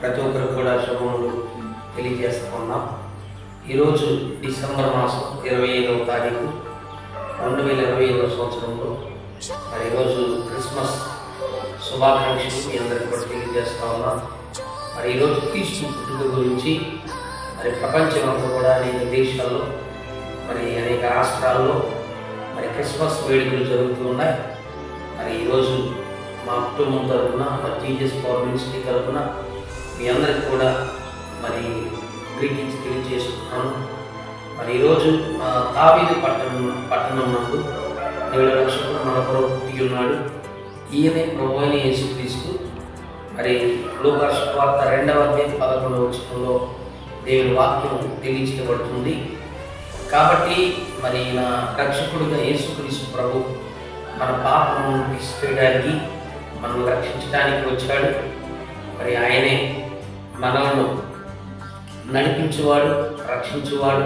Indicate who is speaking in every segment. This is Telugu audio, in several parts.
Speaker 1: ప్రతి ఒక్కరు కూడా శుభములు తెలియజేస్తూ ఉన్నాం. ఈరోజు డిసెంబర్ మాసం 25వ తారీఖు 2025 సంవత్సరంలో మరి ఈరోజు క్రిస్మస్ శుభాకాంక్షలు మీ అందరికీ కూడా తెలియజేస్తూ ఉన్నాం. మరి ఈరోజు క్రీస్తు పుట్టుక గురించి మరి ప్రపంచంలో కూడా అనేక దేశాల్లో మరి అనేక రాష్ట్రాల్లో మరి క్రిస్మస్ వేడుకలు జరుగుతూ ఉన్నాయి. మరి ఈరోజు మా కుటుంబం తరఫున మరి జీజస్ పవర్ మినిస్ట్రీ తరఫున మీ అందరికి కూడా మరి గ్రీటింగ్స్ తెలియజేస్తున్నాను. మరి ఈరోజు దావీదు పట్టణం నందు దేవుడి రక్షకుడు మన కొరకు పుట్టి ఉన్నాడు. ఈయనే ప్రభువైన యేసుక్రీస్తు. మరి లూకా సువార్త 2వ అధ్యాయం 11వ వచనంలో దేవుని వాక్యం తెలియజేయబడుతుంది. కాబట్టి మరి నా రక్షకుడుగా యేసుక్రీస్తు ప్రభు మన పాపను తీసివేయడానికి మనల్ని రక్షించడానికి వచ్చాడు. మరి ఆయనే మనల్ని నడిపించేవాడు, రక్షించేవాడు.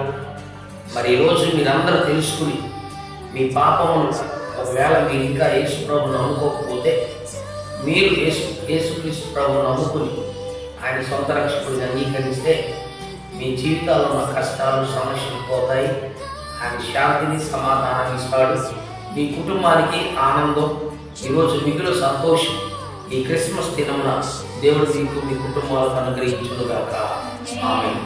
Speaker 1: మరి ఈరోజు మీరందరూ తెలుసుకుని మీ పాపమును ఒకవేళ మీరు ఇంకా యేసు ప్రభువును నమ్ముకోకపోతే మీరు యేసుక్రీస్తు ప్రభువును నమ్ముకుని ఆయన సొంత రక్షకుడిని అంగీకరిస్తే మీ జీవితాల్లో ఉన్న కష్టాలు సమస్యలు పోతాయి. ఆయన శాంతిని సమాధానాన్ని ఇస్తాడు. మీ కుటుంబానికి ఆనందం, ఈరోజు మిగులు సంతోషం ఈ క్రిస్మస్ దినమున దేవుడు మీకు మీ కుటుంబాలకు అనుగ్రహించుగాక. ఆమేన్.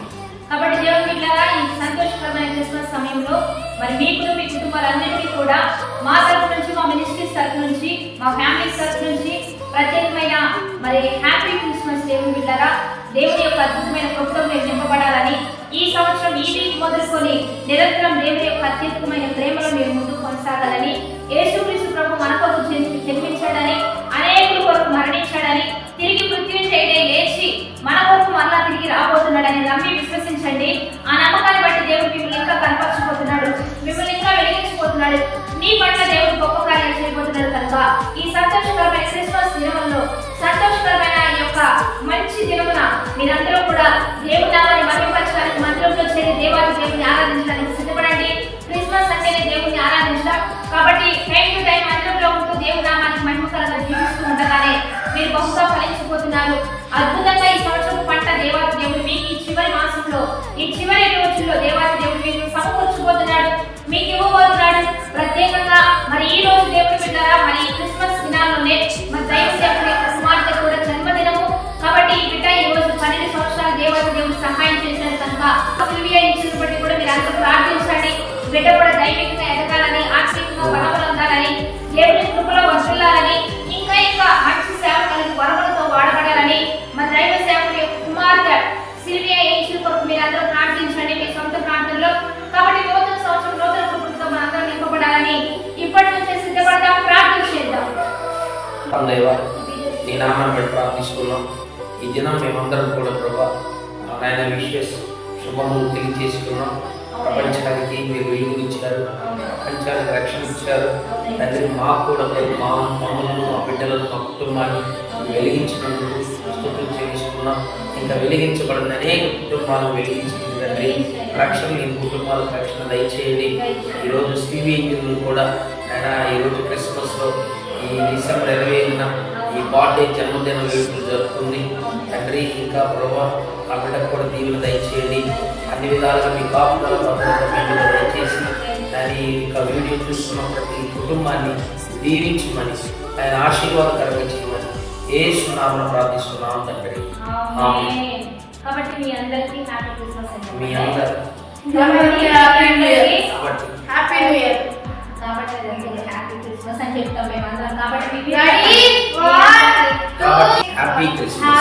Speaker 2: కాబట్టి దేవుని బిడ్డలారా, ఈ సంతోషకరమైన క్రిస్మస్ సమయంలో మరి మీకు మీ కుటుంబాలన్నిటికీ కూడా మా తరఫు నుంచి, మా మినిస్ట్రీస్ తరఫు నుంచి, మా ఫ్యామిలీస్ తరఫు నుంచి ప్రత్యేకమైన మరి హ్యాపీ క్రిస్మస్. దేవుని బిడ్డలారా, దేవుని యొక్క అద్భుతమైన కృపతో మీరు నింపబడాలని, ఈ సంవత్సరం ఈ వీక్ మొదలుకొని నిరంతరం దేవుని యొక్క అత్యద్భుతమైన ప్రేమలో మీరు ముందుకు కొనసాగాలని, యేసుక్రీస్తు ప్రభు మన కొరకు జన్మించాడని, అనేకుల కొరకు మరణించాడని, తిరిగి పృథ్వీ చేయడే లేచి మన కొరకు మళ్ళా తిరిగి రాబోతున్నాడని నమ్మి విశ్వసించండి. ఆ నమ్మకాన్ని బట్టి దేవుడు మిమ్మల్ని ఇంకా కనపరచబోతున్నాడు, మిమ్మల్ని ఇంకా వెలిగించబోతున్నాడు. మీ పట్ల దేవుడు గొప్ప కార్యాలు చేయబోతున్నాడు. కనుక ఈ సంతోషకరమైన క్రిస్మస్ దినములో, సంతోషకరమైన ఈ యొక్క మంచి దినమున మీరందరూ కూడా దేవుని నామాన్ని మహిమపరచడానికి మందిరంలో చేరి దేవాది దేవుని ఆరాధించడానికి సిద్ధపడండి. క్రిస్మస్ అంటేనే దేవుని ఆరాధించడం. కాబట్టి టైం టు టైం మందిరంలో ఉంటూ దేవుని నామాన్ని మహిమకరంగా జీవిస్తూ ఉండగానే మీరు బహుగా ఫలించబోతున్నారు. అద్భుతంగా ఈ సంవత్సరం పంట దేవాది దేవుడు మీకు ఈ చివరి మాసంలో, ఈ చివరి రోజుల్లో దేవాది దేవుడు మీకు సమకూర్చబోతున్నాడు, మీకు ఇవ్వబోతున్నాడు. ప్రత్యేకంగా మరి ఈ రోజు దేవుని బిడ్డలారా, మరి ఈ క్రిస్మస్ దినాల్లోనే మరి దైవ సేవకుని కుమార్తె కూడా జన్మదినము. కాబట్టి ఈ బిడ్డ ఈ రోజు 12 సంవత్సరాలు దేవాది దేవుడు సహాయం చేశారు. కనుక సిల్వియా ఇచ్చిన బట్టి కూడా మీరు అందరూ ప్రార్థించండి. బిడ్డ కూడా దైవికంగా ఎదగాలని, ఆత్మీయంగా బలపడాలని, దేవుని కృపలో వర్ధిల్లాలని, ఇంకా ఇంకా మంచి సేవకులకు వరములతో వాడబడాలని మన దైవ సేవకుని కుమార్తె సిల్వియా ఇచ్చిన కొరకు మీరు అందరూ ప్రార్థించండి మీ సొంత ప్రార్థనలో. కాబట్టి నూతన సంవత్సరం నూతన కృపలతో మనందరం నింపబడాలని ఇప్పటి నుంచే సిద్ధపడదాం, ప్రార్థన చేద్దాం.
Speaker 1: నీ నామాన్ని బట్టి ప్రార్థిస్తున్నాం. ఈ దినం మేమందరం కూడా ప్రభా నాయన విషయస్ శుభములు తెలియజేసుకున్నాం. ప్రపంచానికి మీరు వెలుగునిచ్చారు, ప్రపంచానికి రక్షణ ఇచ్చారు. తండ్రి మాకు కూడా మా మమ్మల్ని, మా బిడ్డలను, మా కుటుంబాన్ని వెలిగించినందుకు స్తుతులు చెల్లిస్తున్నాం. ఇంకా వెలిగించబడిన అనేక కుటుంబాలను వెలిగించింది తండ్రి. రక్షణ ఈ కుటుంబాలకు రక్షణ దయచేయండి. ఈరోజు సివిఎంలు కూడా ఆయన ఈరోజు క్రిస్మస్లో ఈ డిసెంబర్ 25న ఈ బర్త్డే జన్మదిన వేడుకలు జరుగుతుంది తండ్రి. ఇంకా ప్రభావ ఆ బిడ్డకు కూడా దీవులు దయచేయండి. అన్ని విధాలుగా మీ కాపుదల దయచేసి దాని ఇంకా వీడియో చూస్తున్న ప్రతి కుటుంబాన్ని దీవించమని, ఆయన ఆశీర్వాదకరంగా చేయమని యేసు నామమున ప్రార్థిస్తున్నాం తండ్రి. ఆమేన్.
Speaker 2: కాబట్టి మీ అందరికీ హ్యాపీ క్రిస్మస్ అండి.
Speaker 1: మీ అందరూ
Speaker 2: కాబట్టి happy new year.
Speaker 3: Happy new year.
Speaker 2: కాబట్టి హ్యాపీ క్రిస్మస్ అని చెప్తాం మేమందరం. కాబట్టి
Speaker 1: హ్యాపీ క్రిస్మస్.